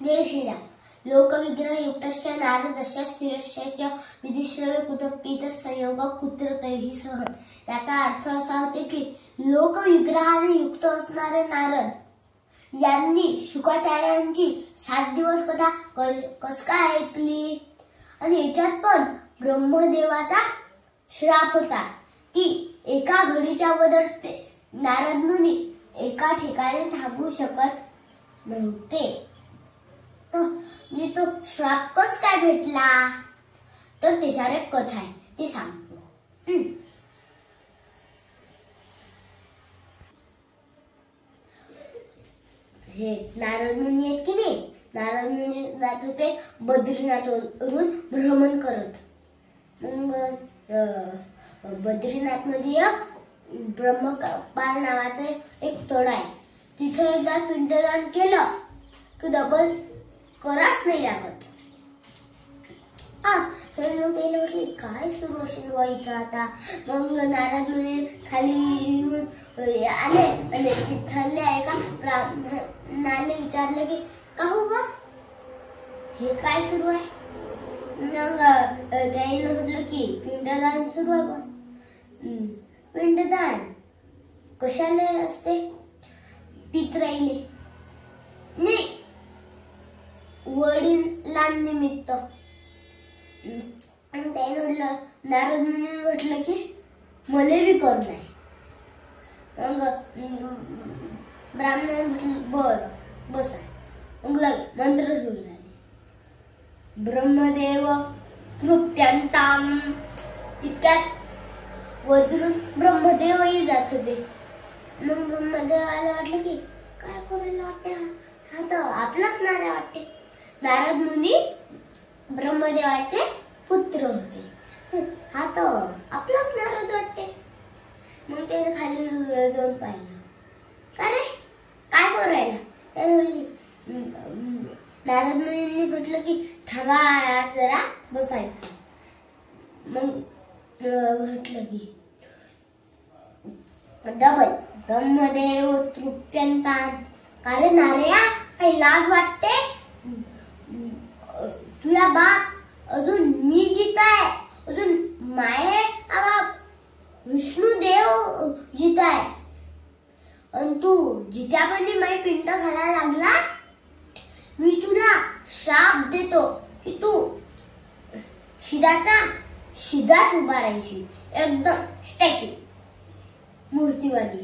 जय श्रीराम. लोकविग्रह युक्तस्य नारदस्य स्थिरस्य विधिश्रवे कुतपीत संयोग कुत्रतैहि सह. याचा अर्थ असा होतो की लोकविग्रहाने युक्त असणारे नारद यांनी शुकाचार्यांची 7 दिवस कथा कस काय ऐकली. आणि याच्यात पण ब्रह्मदेवाचा श्राप होता की एका घडीच्या अगोदर नारद मुनी एका ठिकाणी थांबू शकत नव्हते. तो श्राप कस काय भेटला तर त्याच्यावर एक कथा आहे ती सांगतो. हे नारद मुनी आहेत की नाही, नारद मुनी जात होते बद्रीनाथवरून भ्रमण करत. मग बद्रीनाथ मध्ये एक ब्रह्मपाल नावाचे एक तळ आहे. तिथे एकदा पिंडदान केलं की डबल कराच नाही लागत. त्याला म्हटले काय सुरू असेल बा इथं आता. मग नारद मुनी खाली आले आणि तिथल्या एका ब्राह्मणाने विचारलं की का हो बा हे काय सुरू आहे. मग त्याने म्हटलं की पिंडदान सुरू आहे बा. पिंडदान कशाला असते. पितराईले नाही वडिलांनिमित्त. आणि त्याने म्हटलं नारद मुनी म्हटलं की मला बी करून आहे. मग ब्राह्मणाने म्हटलं बर बसा. मग मंत्र सुरू झाले. ब्रह्मदेव तृप्यंताम. तितक्यात वधरून ब्रह्मदेवही जात होते. मग ब्रह्मदेवाला वाटलं की काय करायला वाटते हा तर आपलाच नारद वाटते. नारद मुनी ब्रह्मदेवाचे पुत्र होते. हा तर आपलाच नारद वाटते. मग त्याने खाली जाऊन पाहिलं का रे काय करायला. नारद मुनींनी म्हटलं की थांबा जरा बसायचं. मग म्हटलं की डबल ब्रह्मदेव तृप्यंतान. का रे नार्या काही लाज वाटते. तुझ्या बाप अजून मी जिताय, अजून माये बाप विष्णुदेव जिताय आणि तू जित्यापणी माई पिंड घालायला लागला. मी तुला श्राप देतो की तू शिदाच उभा राहायची एकदम स्टॅच्यू मूर्तीवाली.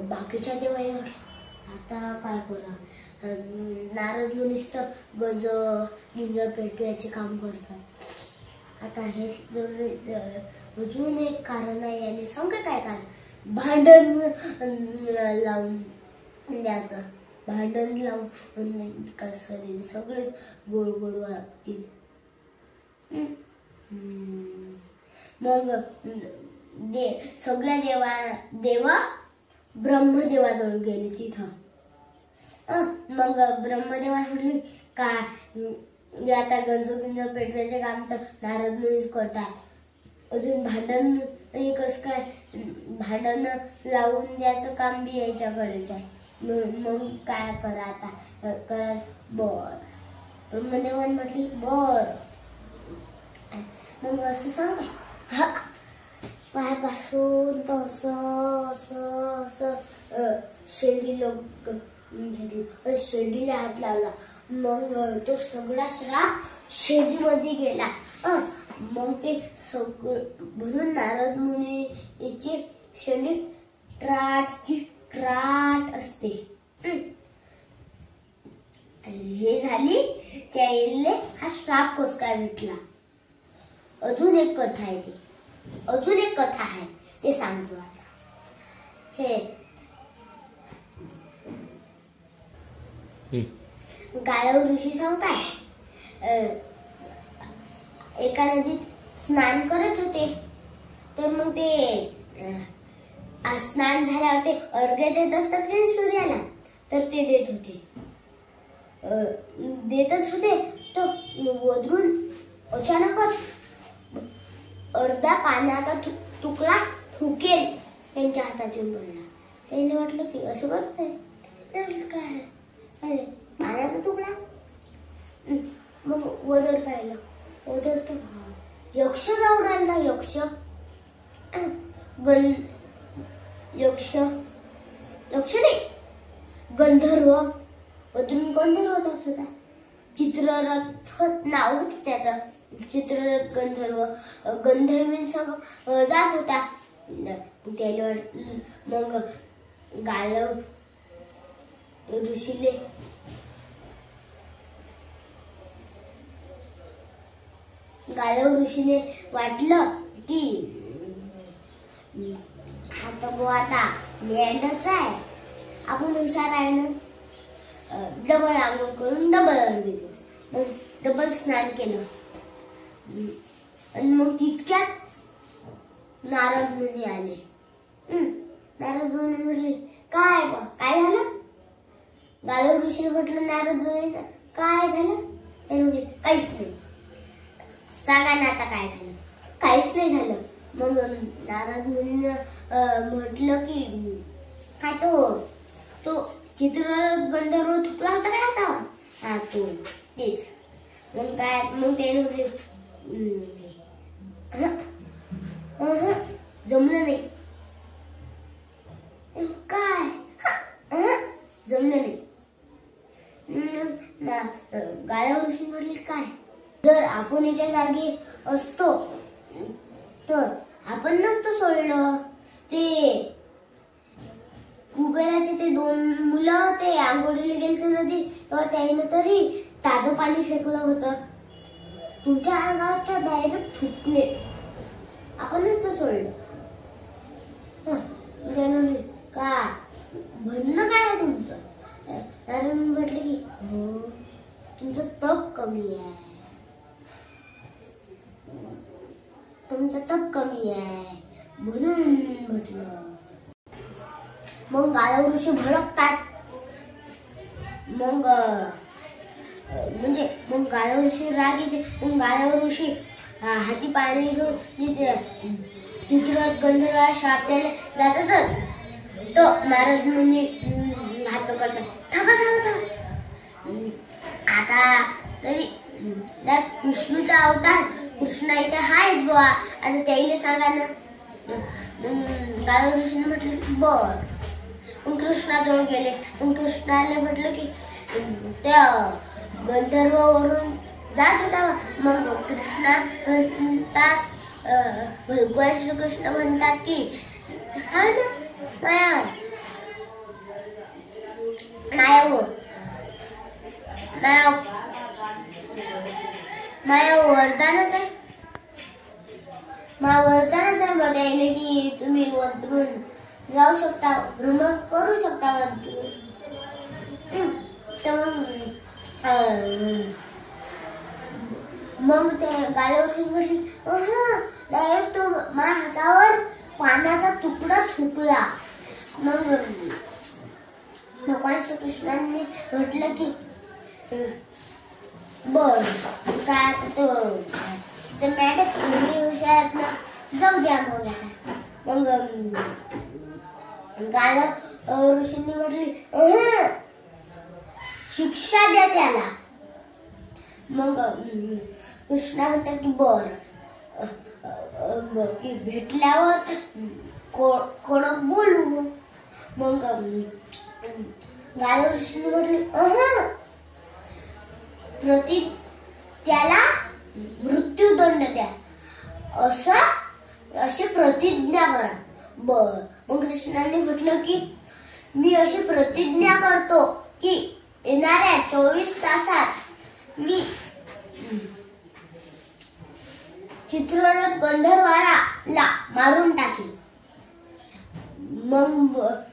बाकीच्या देवाला आता काय करा. नारद मुनीच तर गज पेटवायचे काम करतात. आता हे अजून एक कारण आहे. याने सांग काय कारण. भांडण लावून द्यायचं. भांडण लावून कसं सगळे गोड गोड वागतील. मग सगळ्या देव ब्रह्मदेवाजवळ गेले तिथं. मग ब्रह्मदेवा म्हटली काय आता गंज पेटवायचे काम तर नारद मुनीच करतात. अजून भांडण कस काय भांडण लावून द्यायचं काम बी याच्याकडेच आहे. मग काय करा आता. बर ब्रह्मदेवाने म्हटली बर. मग असं सांग पायापासून असं शेंडीला घेतली. शेंडीला हात लावला. मग तो सगळा श्राप शेंडीमध्ये गेला. मग ते सगळं म्हणून नारद मुनीची शेंडी त्राटची त्राट असते. हे झाली त्याला हा श्राप कस काय भेटला. अजून एक कथा आहे ती. अजून एक कथा आहे ते सांगतो आता. हे गाढव ऋषी सांगताय एका नदीत स्नान करत होते. तर मग ते स्नान झाल्यावर ते अर्घ्य देत असतात की सूर्याला तर ते देत होते. देतच होते तर वधरून अचानकच अर्धा पाण्याचा तुकडा थुकेल त्यांच्या हातात येऊन पडला. त्यांनी म्हटलं की असं करत नाही काय यक्ष जाऊ राहिला. यक्ष नाही, गंधर्व. अजून गंधर्व जात होता. चित्ररथ नाव होत त्याचं. चित्ररथ गंधर्व गंधर्वींसह जात होता. त्याला मग गालव ऋषीने वाटलं की हा तर आता मेंढच आहे, आपण हुशार आहे ना. डबल आंघोळ करून डबल घेतलं, मग डबल स्नान केलं. आणि मग तितक्यात नारद मुनी आले. नारद मुनी म्हटले, काय झालं? गालव ऋषीने म्हटलं नारद मुनी काय झालं? ते म्हटले काहीच नाही. सांगा ना आता काय झालं? काहीच नाही झालं. मग नारद मुनीने म्हटलं की काय तो चित्ररथ गंधर्व तुटला होता काय आता? हा तो तेच. मग काय? मग ते म्हटले जमलं नाही. काय? जमलं नाही. गालव ऋषी म्हटले काय? जर आपण याच्या जागी असतो तर आपण नसतो सोडलं. ते कुबेराचे ते 2 मुलं ते आंघोळीला गेलते नदी, तेव्हा त्याने तरी ताजं पाणी फेकलं होतं. तुमच्या अंगावर तर डायरेक्ट फुटले. आपण नसतो सोडलं. काय म्हणणं काय आहे तुमचं? कारण म्हटलं की हो, तुमचं तप कमी आहे. म्हणून म्हटलं. मग गालव ऋषी भडकतात. मग गालव ऋषी राग येते. मग गालव ऋषी हाती पाणी घेऊन चित्ररथ गंधर्व श्राप द्यायला जातात. तो नारद मुनी हात पकडतात. थांबा. आता तरी विष्णूचा अवतार कृष्णा इथे हाय बुवा, आता त्याला सांगा ना. गालव ऋषीने म्हटलं बर. मग कृष्णाजवळ गेले. मग कृष्णाला म्हटलं की त्या गंधर्वावरून जात होता. मग कृष्णा म्हणतात, भगवान श्रीकृष्ण म्हणतात की हा ना माया वरदानच आहे. बघायला की तुम्ही वरून जाऊ शकता, भ्रमण करू शकता वरून. तर मग ते गालव ऋषी म्हटली डायरेक्ट तो माझ्या हातावर पाण्याचा तुकडा थुकला. मग भगवान श्रीकृष्णांनी म्हटलं की बर काय ते मॅडम तुम्ही हुशार ना, जाऊ द्या. मग गालव ऋषींनी म्हटली शिक्षा द्या त्याला. मग कृष्णा म्हणतात की बर की भेटल्यावर कोणाक बोलू. मग गालव ऋषींनी म्हटले त्याला मृत्यूदंड द्या, अशी प्रतिज्ञा करा. बर. मग कृष्णाने म्हटलं की मी अशी प्रतिज्ञा करतो की येणाऱ्या 24 तासात मी चित्ररथ गंधर्वाला मारून टाकेन.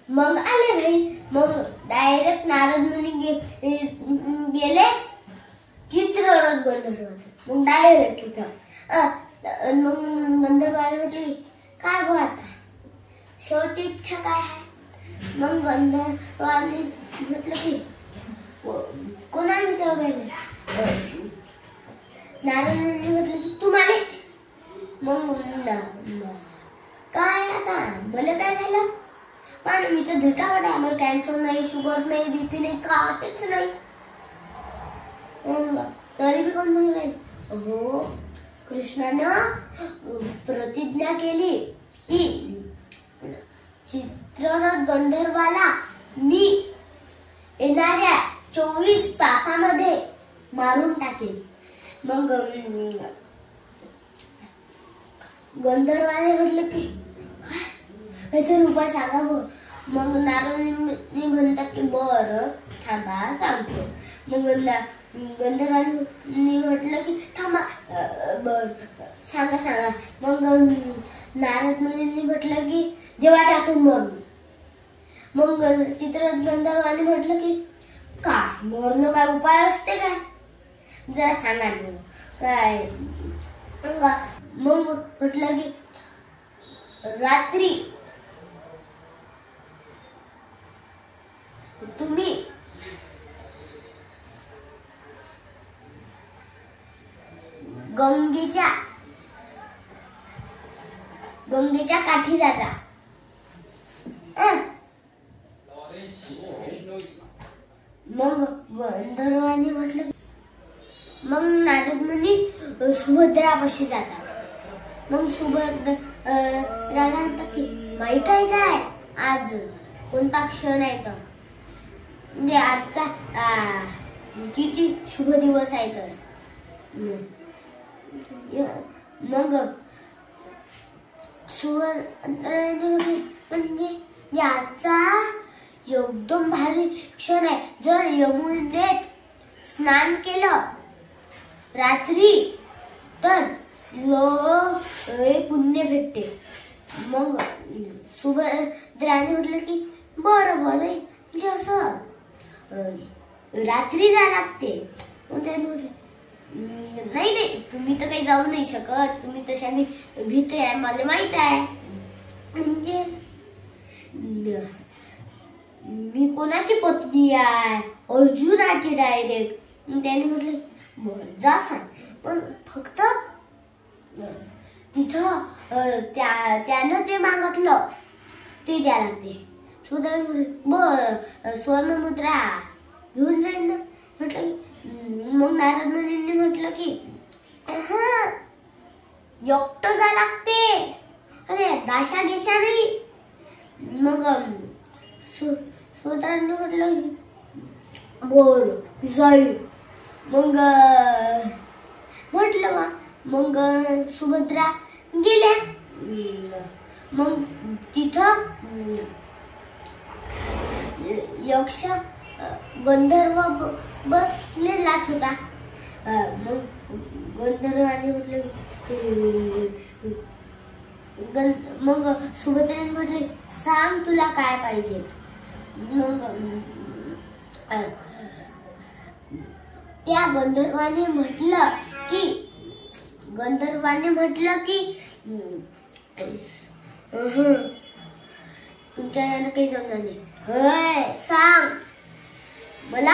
मग आले भाई. मग डायरेक्ट नारद मुनी गेले चित्ररथ गंधर्व. मग डायरेक्ट तिथं मग गंधर्वाला म्हटली काय गो आता शेवटची इच्छा काय आहे? मग गंधर्वाने म्हटलं की कोणाला विचारू राहिले? नारद मुनी म्हटलं की तुम्हाला. मग काय आता मला काय झालं? पण मी तर धटावट आहे, मला कॅन्सर नाही, शुगर नाही, बीपी नाही, काहीच नाही. तरी बी कोण म्हणून राहील हो कृष्णानं प्रतिज्ञा केली की चित्ररथ गंधर्वाला मी येणाऱ्या 24 तासामध्ये मारून टाकेल. मग गंधर्वाने म्हटलं की काहीतरी उपाय सांगा. मग नारदमुनी म्हणतात की बरं थांबा सांगतो. मग गंधर्वांनी म्हटलं की थांबा बर सांगा. मग नारद मुनींनी म्हटलं की देवाच्या हातून मरण. मग चित्ररथ गंधर्वांनी म्हटलं की काय मरण काय उपाय असते काय, जरा सांगा ना काय. मग म्हटलं की रात्री तुम्ही गंगेच्या काठी जाता. मग गंधर्वांनी म्हटलं. मग नारद मुनी सुभद्रापाशी जातात. मग सुभद्राला म्हणतात की माहित आहे काय आज कोणता क्षण आहे तर, म्हणजे आजचा किती शुभ दिवस आहे तर. मग सुभद्राने म्हणजे याचा एकदम भारी क्षण आहे. जर यमुनेत स्नान केलं रात्री तर पुण्य भेटते. मग सुभद्राने म्हटलं की बरं म्हणजे असं रात्री जा लागते. मग त्याने म्हटलं नाही तुम्ही तर काही जाऊ नाही शकत, तुम्ही तशा मी भीते आहे मला माहित आहे, म्हणजे मी कोणाची पत्नी आहे अर्जुनाची डायरेक्ट. त्याने म्हटलं बरं जा सांग, पण फक्त तिथं त्यानं ते मागितलं ते द्या लागते. बर स्वर्णमुद्रा घेऊन जाईल ना म्हटलं. मग नारद मुनींनी म्हटलं की एकटं जा लागते, अरे दाशा गेशा नाही. मग सुभद्रांनी म्हटलं बर जाईल. मग म्हटलं मग सुभद्रा गेल्या. मग तिथं यक्ष गंधर्व बसलेलाच होता. मग गंधर्वाने म्हटलं मग सुभद्राने म्हटले सांग तुला काय पाहिजे. मग त्या गंधर्वाने म्हटलं की तुमच्या यानं काही जमणार नाही. होय सांग मला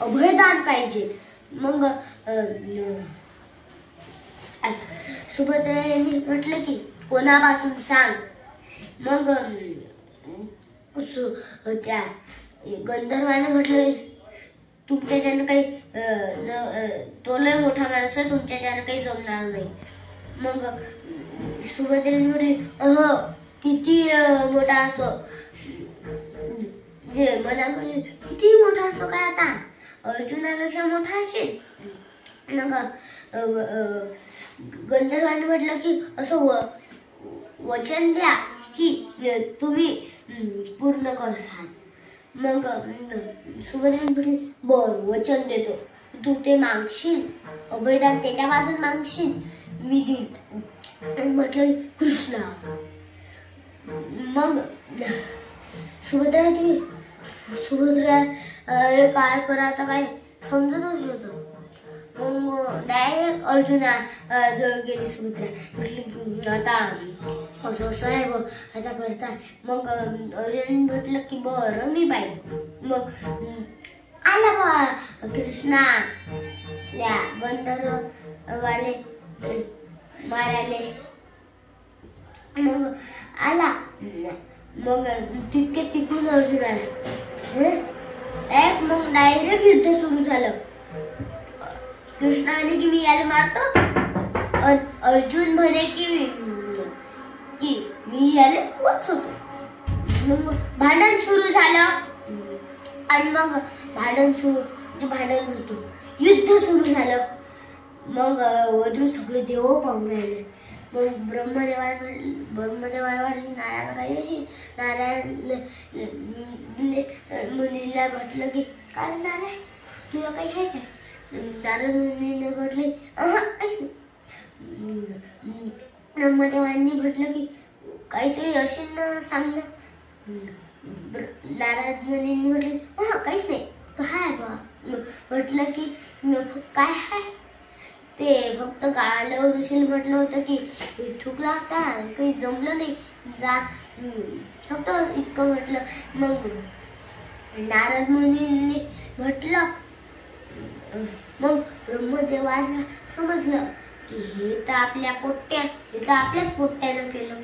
अभयदान पाहिजे. मग सुभद्राने म्हटलं की कोणापासून सांग. मग त्या गंधर्वाने म्हटलं तुमच्याच्यानं काही तो लय मोठा माणूस आहे, तुमच्याच्यानं काही जमणार नाही. मग सुभद्राने म्हटली किती मोठा असो, जे मला म्हणजे किती मोठा असो काय आता अर्जुनापेक्षा मोठा असेल. मग गंधर्वाने म्हटलं की असं वचन द्या की तुम्ही पूर्ण करसाल. मग सुभद्राने म्हटली बर वचन देतो, तू ते मागशील अभयदान त्याच्यापासून मागशील मी देईन. म्हटलं कृष्णा. मग सुभद्रा काय करायचं काय समजतच नव्हतं. मग डायरेक्ट अर्जुना जवळ गेली सुभद्रा. म्हटली आता असं आहे ब आता करता. मग अर्जुन म्हटलं की बरं मी पाहिजे. मग आला बा कृष्णा या गंधर्ववाले मारायले. मग आला. मग तितके तिकडून अर्जुन आला. मग डायरेक्ट युद्ध सुरू झालं. कृष्णा म्हणे की मी याला मारतो, अर्जुन म्हणे की मी याला वाचवतो. मग भांडण सुरू झालं आणि मग भांडण होतं, युद्ध सुरू झालं. मग वधू सगळे देव पाहून राहिले. मग ब्रह्मदेवाला वाटलं नारायण काही अशी. नारायण मुलीला म्हटलं की काय नारायण तुला काही आहे काय? नारायण मुलीने म्हटले काहीच नाही. ब्रह्मदेवांनी म्हटलं की काहीतरी असेल ना सांग ना. नारायण मुलीने म्हटले काहीच नाही. काय बा म्हटलं की काय आहे ते फक्त गालावर ऋषीला म्हटलं होतं की थुकला होता काही जमलं नाही जा फक्त इतकं म्हटलं. मग नारद मुनींनी म्हटलं. मग ब्रह्मदेवाला समजलं की हे तर आपल्याच पोट्ट्यानं केलं.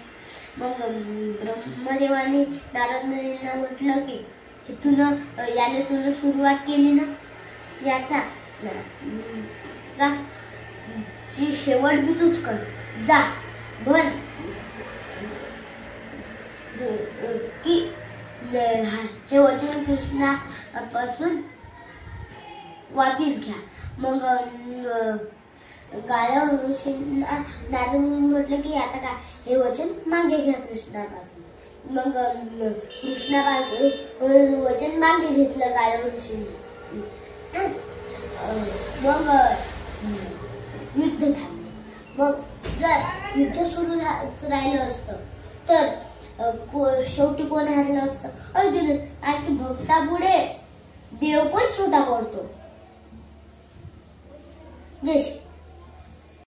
मग ब्रह्मदेवाने नारद मुनींना म्हटलं की तुला सुरुवात केली ना याचा जी शेवट बी तूच कर जा. पण की हे वचन कृष्णापासून वापिस घ्या. मग गायब ऋषींना नारद मुनी म्हटलं की आता काय हे वचन मागे घ्या कृष्णापासून. मग कृष्णापासून वचन मागे घेतलं गायब ऋषींनी. मग युद्ध थांबलं. मग जर युद्ध सुरू राहिलं असतं तर शेवटी कोण हरलं असतं? अर्जुन. कारण की भक्तापुढे देव पण छोटा पडतो. जय